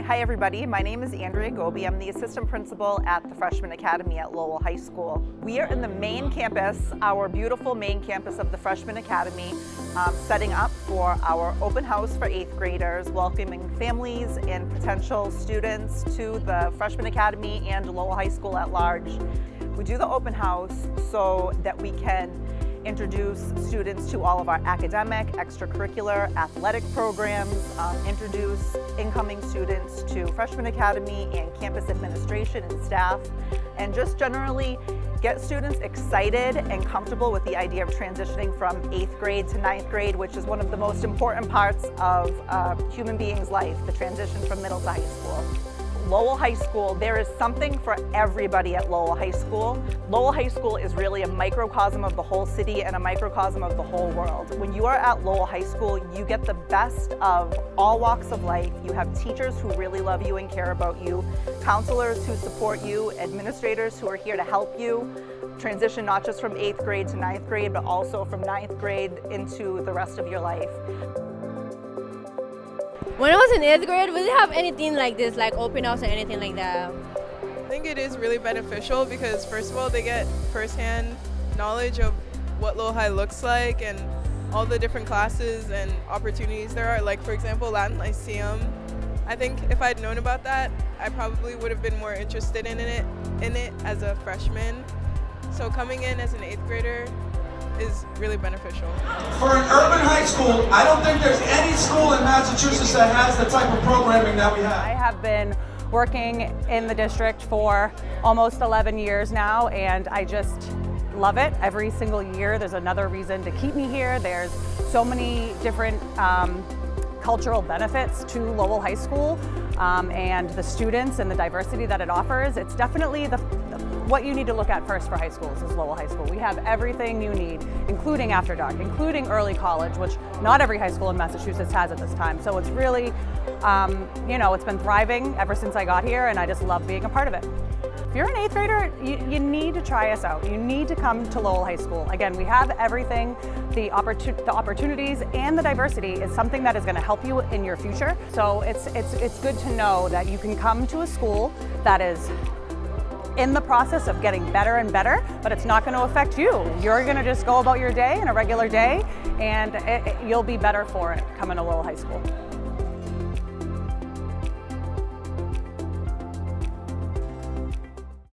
Hi everybody, my name is Andrea Goby. I'm the assistant principal at the Freshman Academy at Lowell High School. We are in the main campus, our beautiful main campus of the Freshman Academy, setting up for our open house for 8th graders, welcoming families and potential students to the Freshman Academy and Lowell High School at large. We do the open house so that we can introduce students to all of our academic, extracurricular, athletic programs, introduce incoming students to Freshman Academy and campus administration and staff, and just generally get students excited and comfortable with the idea of transitioning from 8th grade to 9th grade, which is one of the most important parts of a human being's life, the transition from middle to high school. Lowell High School, there is something for everybody at Lowell High School. Lowell High School is really a microcosm of the whole city and a microcosm of the whole world. When you are at Lowell High School, you get the best of all walks of life. You have teachers who really love you and care about you, counselors who support you, administrators who are here to help you transition not just from 8th grade to 9th grade, but also from 9th grade into the rest of your life. When I was in 8th grade, we didn't have anything like this, like open house or anything like that. I think it is really beneficial because first of all, they get firsthand knowledge of what Lowell High looks like and all the different classes and opportunities there are. Like for example, Latin Lyceum. I think if I'd known about that, I probably would have been more interested in it as a freshman. So coming in as an 8th grader is really beneficial. For an urban high school, I don't think there's any school in Massachusetts that has the type of programming that we have. I have been working in the district for almost 11 years now, and I just love it. Every single year there's another reason to keep me here. There's so many different cultural benefits to Lowell High School and the students and the diversity that it offers. It's definitely what you need to look at first for high schools is Lowell High School. We have everything you need, including after dark, including early college, which not every high school in Massachusetts has at this time. So it's really, it's been thriving ever since I got here, and I just love being a part of it. If you're an 8th grader, you need to try us out. You need to come to Lowell High School. Again, we have everything. The opportunities and the diversity is something that is going to help you in your future. So it's good to know that you can come to a school that is in the process of getting better and better, but it's not going to affect you. You're going to just go about your day in a regular day, and you'll be better for it coming to Lowell High School.